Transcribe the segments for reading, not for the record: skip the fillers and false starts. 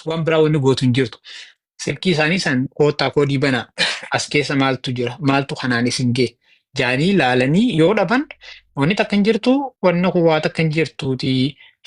waan biraa wanni gootu hin jirtu. Silkii isaanii san koottaa koodii banaa as keessa maaltu jira maaltu kanaan isin gee jaanii ilaalanii yoo dhaban wanni takka hin jirtu wanna kun waa takka hin jirtuuti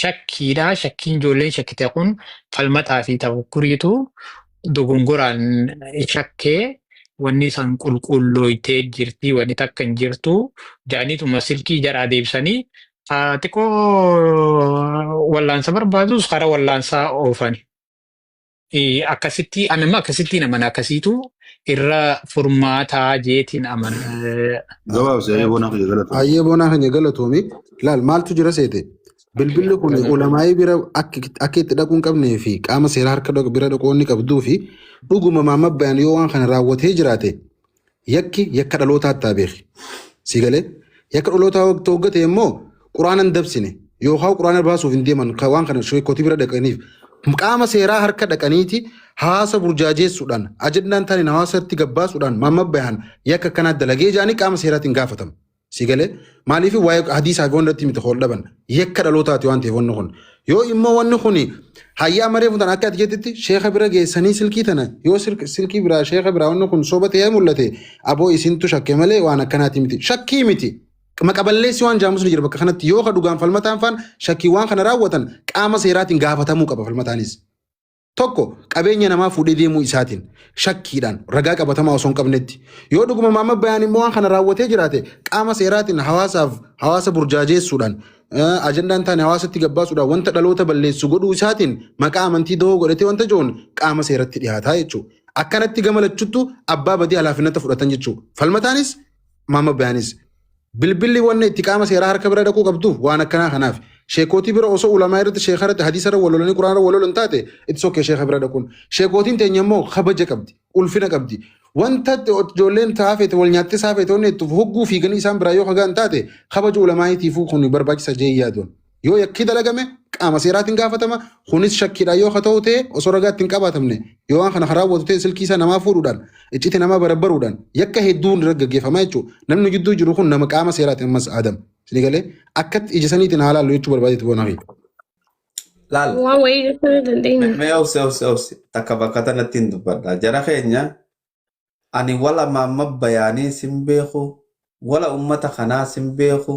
shakkiidha shakkiin ijoolleen shakkite kun falmataa fi tafakkuriitu dogongoraan shakkee wanni san qulqullooytee jirti wanni takka hin jirtu jaaniituma silkii jaraa deebisanii xiqqoo wallaansa barbaadus karaa wallaansaa oofani. Akkasitti anama akkasitti naman akkasiitu irra furmaataa jeetiin aman. Gabaabsa ayyee boonaa kan galatoome laal maaltu jira seete bilbilli kun ulamaa'ii bira akka itti dhaquu hin qabnee fi qaama seeraa harka bira dhaqoonni qabduu fi dhuguma maamma bayaan yoo waan kana raawwatee jiraate yakka dhalootaa taa beeki si galee yakka dhalootaa hoggate immoo quraana hin dabsine yookaan quraana baasuuf hin deeman waan kana sheekotii bira dhaqaniif qaama seeraa harka dhaqaniiti hawaasa burjaajeessuudhaan ajandaan taaniin hawaasatti gabbaasuudhaan maamma bayaan yakka kanaa dalagee jaanii qaama seeraatiin gaafatamu. Si galee maaliif waa'ee hadiisaa fi wanti miti hol dhaban yakka dhalootaati waan ta'eef wanni kun yoo immoo wanni kun hayyaa maree fuutan akka ati jettitti sheeka bira geessanii silkii tana yoo silkii biraa sheeka biraa wanni kun soba ta'ee mul'ate aboo isintu shakke malee waan akkanaati miti shakkii miti. Maqaballeessi waan jaamusni jira bakka kanatti yoo ka dhugaan falmataan faan shakkii waan kana raawwatan qaama seeraatiin gaafatamuu qaba falmataanis. Tokko qabeenya namaa fuudhee deemuu isaatiin shakkiidhaan ragaa qabatamaa osoo hin qabnetti yoo dhuguma maamma bayaan immoo waan kana raawwatee jiraate qaama seeraatiin hawaasa burjaajeessuudhaan ajandaan taane hawaasatti gabbaasuudhaan wanta dhaloota balleessu godhuu isaatiin maqaa amantii dahoo godhatee wanta joon qaama seeratti dhiyaataa jechuudha. Akkanatti gamalachuttu abbaa badii halaafinata fudhatan jechuudha. Falmataanis maamma bayaanis bilbilli wanne itti qaama seeraa harka bira dhaquu qabduuf waan akkanaa kanaaf. Sheekotii bira osoo ulamaa irratti sheekarratti hadiisarra walolanii quraanarra walolan taate itti sokkee sheeka bira dhaquun sheekotiin teenya immoo kabaja qabdi ulfina qabdi wanta ijoolleen taafete wal nyaattee saafete wanne itti hogguu fiiganii isaan biraa yoo hagaan taate kabaja ulamaayitiifuu kun barbaachisa jee yaaduun yoo yakkii dalagame qaama seeraatiin gaafatama kunis shakkiidhaan yoo ta'u ta'e osoo ragaatti hin qabaatamne yoo waan kana raawwatu ta'e silkii isaa namaa fuudhuudhaan iccite namaa barabbaruudhaan yakka hedduun irra gaggeeffamaa jechuudha namni gidduu jiru kun nama qaama seeraatiin ammas aadama. Sinigalee akkatti ija saniitiin haalaan lolchuu barbaadeetu boona fi. Laal. Waan wayii jechuu dandeenya. Mee obsi takka bakka tanatti hin dubbadha. Jara keenya ani wala maamma bayaanii sin beeku wala ummata kanaa sin beeku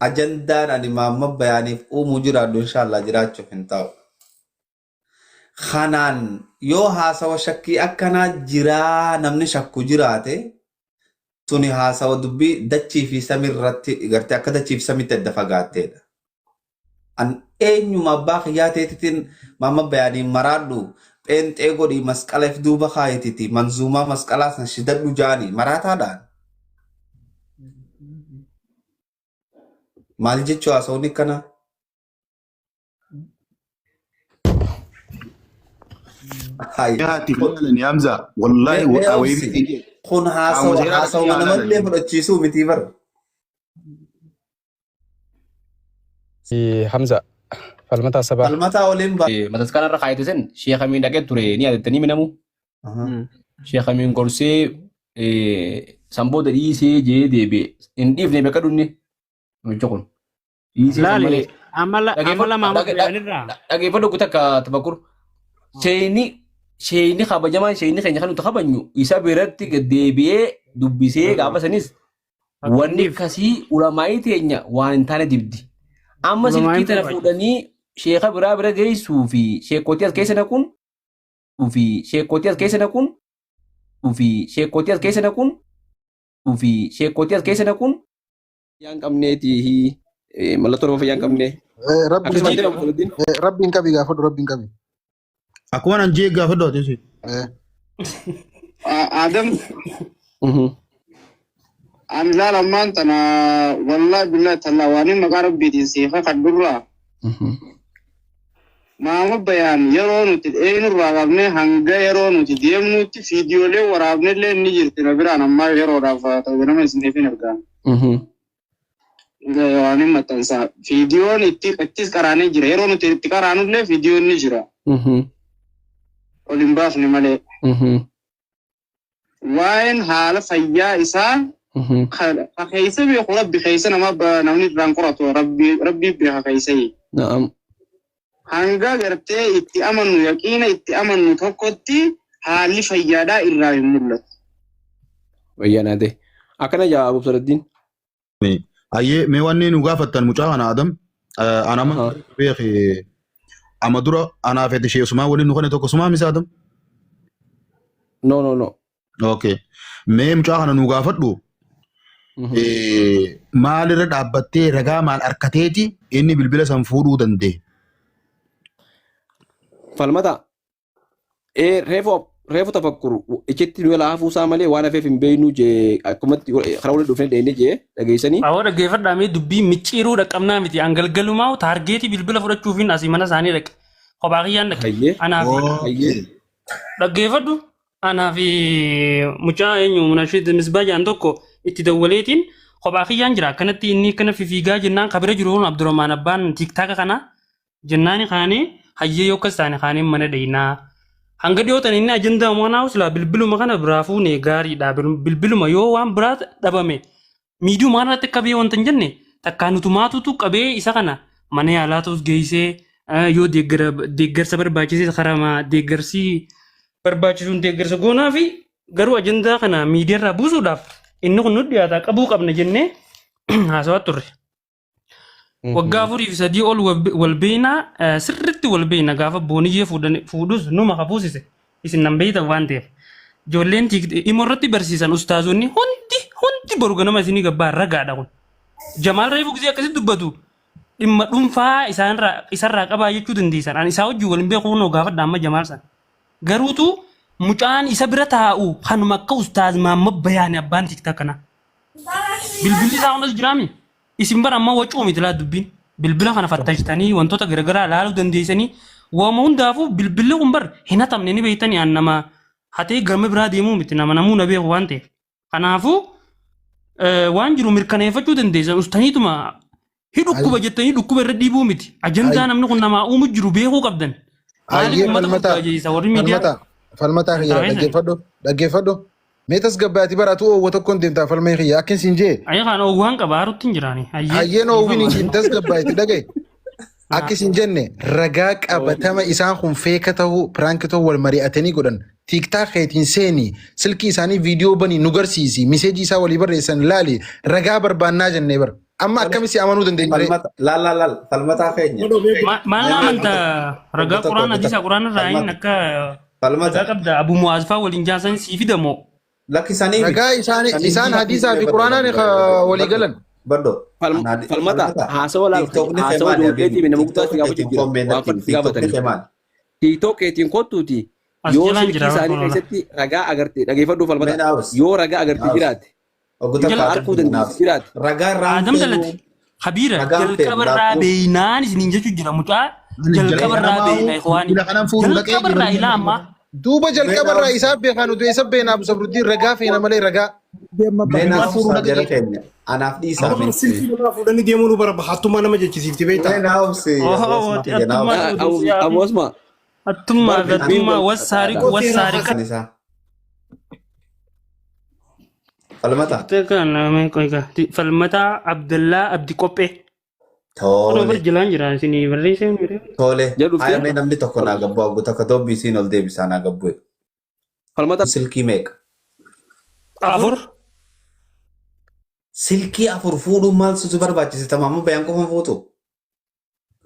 ajandaan ani maamma bayaaniif uumuu jiraadhu inshaallah jiraachuuf hin ta'u. Kanaan yoo haasawa shakkii akkanaa jiraa namni shakku jiraate tuni haasawa dubbii dachii fi samirratti gartee akka dachii fi samitti adda fagaatteedha. An eenyuma abbaa kiyyaa teetitiin maamma bayaaniin maraadhu pheenxee godhii masqaleef duuba kaayititi manzuumaa masqalaa san shidadhu jaanii maraataadhaan. Maal jechuu haasawni kana? Hamza wallahi kun haasawa namallee fudhachiisuu miti bara. Hamza falmataa sabaa. Falmataa waliin ba. Mataskaan irra kaayate sen sheeka miin dhaqee ture ni yaadattanii minamu. Sheeka miin gorsee sanboota dhiisee jee deebi'e hin dhiifne beeka dhunne micha kun. Laali amala maamma bayaanirraa. Dhageeffadhu kutakka tafakkur. Sheeyni kabajamaan sheeyni keenya kan nuti kabajnu isa biratti deebi'ee dubbisee gaafa sanis wanni akkasii ulamaa'ii teenya waan hin taane dibdi. Amma silkii tana fuudhanii sheeka biraa bira geessuu fi sheekotii as keessa naquun fi sheekotii as keessa naquun fi sheekotii as keessa naquun fi sheekotii as keessa naquun yaan qabneeti mallattoo nama fayyaan qabne. Rabbiin qabi gaafadhu rabbiin qabi. Aku nan je gaafadhu ati si. Adam. An laala maantana wallahi billahi talla waani maqaa rabbiitiin siifa kadhurraa. Maamma bayaan yeroo nuti eenyurraa qabnee hanga yeroo nuti deemnutti viidiyoolee waraabnellee ni jirti na biraan ammaa yeroodhaaf ta'u nama isiniif hin argaan. Waani maxxansaa viidiyoon ittis qaraanee jira yeroo nuti itti qaraanullee viidiyoon ni jira. Olin baafne malee. Waa'een haala fayyaa isaa keessa beeku rabbi keessa namni irraan qoratu rabbi beeka keessa. hanga gartee itti amannu yaqiina itti amannu tokkotti haalli fayyaadhaa irraa hin mul'atu. Wayyaanaate. Akkana jaa Abu Saladdin. Ayyee mee wanni nu gaafattan mucaa kana Adam anama beeki ama dura anaaf eti sheesumaa waliin nu kane tokko sumaa misa Adam? No. Okay. Mee mucaa kana nu gaafadhu maalirra dhaabbattee ragaa maal harkateeti inni bilbila san fuudhuu danda'e? Falmata. Reefu tafakkuru ichitti nu yala hafuusaa malee waan hafeef hin beeknu jee akkumatti karaa waliin dhufnee deemnee jee dhageessanii. Awwa dhaggeeffadhaa mee dubbii micciiruu dhaqqabnaa miti angalgalumaa taargeetii bilbila fudhachuufiin asii mana isaanii dhaqe. Kophaa kiyyaan dhaqe. Anaaf dhaggeeffadhu anaaf mucaa eenyu Munashid Misbaajaan tokko itti dawwaleetiin kophaa kiyyaan jira akkanatti inni akkana fiigaa jennaan kabira jiru Abdurrahmaan Abbaan tiktaaka kana jennaani kaanii hayyee yookas taane kaanii mana dheeyinaa. Hanga dhiyootan inni ajandaa moonaa usla bilbiluma kana biraa fuune gaariidha bilbiluma yoo waan biraa dhabame miidiyuu maarratti qabee wanta hin jenne takkaa nutumaatutu qabee isa kana mana yaalaa ta'us geessee yoo deeggarsa barbaachisee karama deeggarsi barbaachisuun deeggarsa goonaa fi garuu ajandaa kana miidiyaarraa buusuudhaaf inni kun nuti dhiyaataa qabuu qabna jennee haasawaa turre. Waggaa 4 fi 3 ol wal beeknaa sirriitti wal beekna gaafa booniyyee fuudhus numa hafuusise isin nan beektan waan ta'eef. Ijoolleen imorratti barsiisan ustaazonni hundi boru ganama isinii gabbaa ragaadha kun. Jamaal Reefuu gisee akkasitti dubbatu dhimma dhuunfaa isarraa qabaa jechuu dandeessan. Ani isaa wajjin waliin beeku kunoo gaafadha amma Jamaal san. Garuutu mucaan isa bira taa'u kanuma akka ustaaz Maamad Bayaane abbaan tiktaa kana. Bilbilli isaa hundi jiraami. Isin bara amma wacuu miti laa dubbiin bilbila kana fattashitanii wantoota garaagaraa ilaaluu dandeessanii waama hundaafuu bilbilli kun bar hin hatamne ni beektanii aan nama hatee gama biraa deemuu miti nama namuu na beeku waan ta'eef. Kanaafuu waan jiru mirkaneeffachuu dandeessan ustaaniituma hidhukkuba jettanii dhukkuba irra dhiibuu miti. Ajandaa namni kun namaa uumu jiru beekuu qabdan. Falmataa kiyya dhaggeeffadhu. Meetas gabbaati baratu oowwa tokkoon deemtaa falmee kiyya akkin siin jee. Ayyee kana oowwaan qabaarutti hin jiraani. Hayyeen oowwiin hin tas gabbaati dhagaye. Akki siin jenne ragaa qabatama isaan kun feeka ta'uu piraanki ta'uu wal mari'atanii godhan tiiktaak keetiin seenii silkii isaanii viidiyoo banii nu garsiisi miseejii isaa walii barreessan laali ragaa barbaannaa jennee bara. Amma akkamitti amanuu dandeenya? Laal falmataa keenya. Maal amantaa ragaa quraana hadiisa quraana raayin akka ragaa qabda Abu Mu'aazfaa waliin jaasan sii fidamoo. Lakkisanii ragaa isaan hadiisaa fi quraanaan walii galan. Baddo. Falmata haasawaa ijoolleetii fi nama guddaa si gaafatanii. TikTok keetiin kottuuti yoo silkii isaanii keessatti ragaa agartee dhageeffadhu falmata yoo ragaa agartee jiraate. Arguu dandeessu jiraate. Ragaa irraa Adam dalate Habiira jalqabarraa beeynaan isiniin jechuun jira mucaa jalqabarraa beeynaa ikhwaani jalqabarraa ilaa ammaa. Duuba jalqabarraa isaa beekaa nuti isa beenaa Sabruddin ragaa feena malee ragaa. Beenaa fuudhuu jala keenya. Anaaf dhiisaa. Silkii namaa fuudhanii deemuu nu bara hattummaa nama jechisiifti beektaa. Beenaa obsee. Amoosma. Attummaa gatummaa wassaariqa. Falmata. Falmata Abdallaa Abdi Qophee. Tole. Barjilaan jira isinii barreesseen. Tole. Hayyamee namni tokko naa gabbu abbu takka dobbii siin ol deebisaa naa gabbu. Falmata. Silkii meeqa? 4. Silkii 4 fuudhuun maal situ barbaachise tamaamu bayaan qofan fuutu.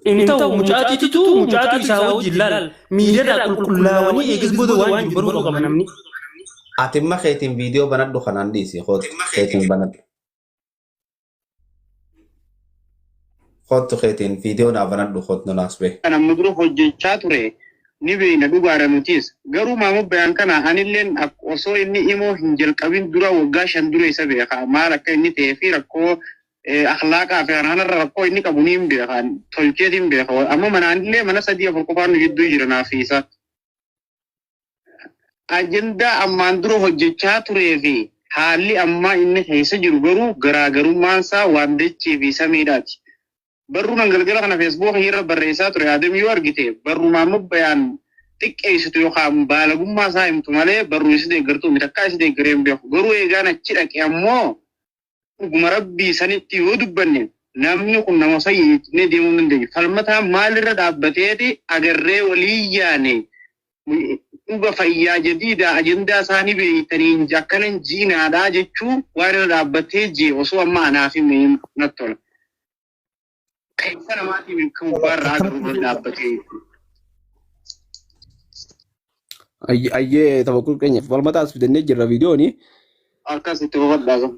Inni ta'u mucaatu isaa wajjin laal miidiyaadhaa qulqullaa'anii eegas booda waan jiru baruu qaba namni. Atimma keetiin viidiyoo banadhu kanaan dhiisi keetiin banadhu. Kottu keetiin viidiyoo naa banadhu kottu naas bee. Namni dura hojjechaa ture ni beeyna dhugaadha nutis garuu Maamad Bayaan kana anilleen osoo inni imoo hin jalqabin dura waggaa 5 dura isa beeka maal akka inni ta'ee fi rakkoo akhlaaqaa fi kanarra rakkoo inni qabu ni hin beekan tolcheetiin beeka amma manaanillee mana 3-4 qofaan gidduu jira naafiisa. Ajandaa ammaan dura hojjechaa turee fi haalli ammaa inni keessa jiru garuu garaagarummaan isaa waan dachee fi samiidhaati. Barruu nan galgala kana Facebook irra barreessaa ture Adam yoo argite barruu Maamad Bayaan xiqqeessitu yookaan baalagummaa isaa himtu malee barruu isa deeggartu miti akka isa deeggaree hin beeku garuu eegaan achi dhaqe ammoo dhuguma rabbii sanitti yoo dubbanne namni kun nama sayyidne deemuu dandeenya. Falmataa maalirra dhaabbateeti agarree walii yaane dhuga fayyaa jadiida ajandaa isaanii beeytanii akkanan jiinaadhaa jechuu waan irra dhaabbatee jee osoo amma anaaf himee natti tola. Keessa namaatiin kan gubbaarraa agarru dhaabbatee. Ayyee tabakkuu keenya falmataa as fidannee jirra viidiyooni. Akkasitti hubadhaa.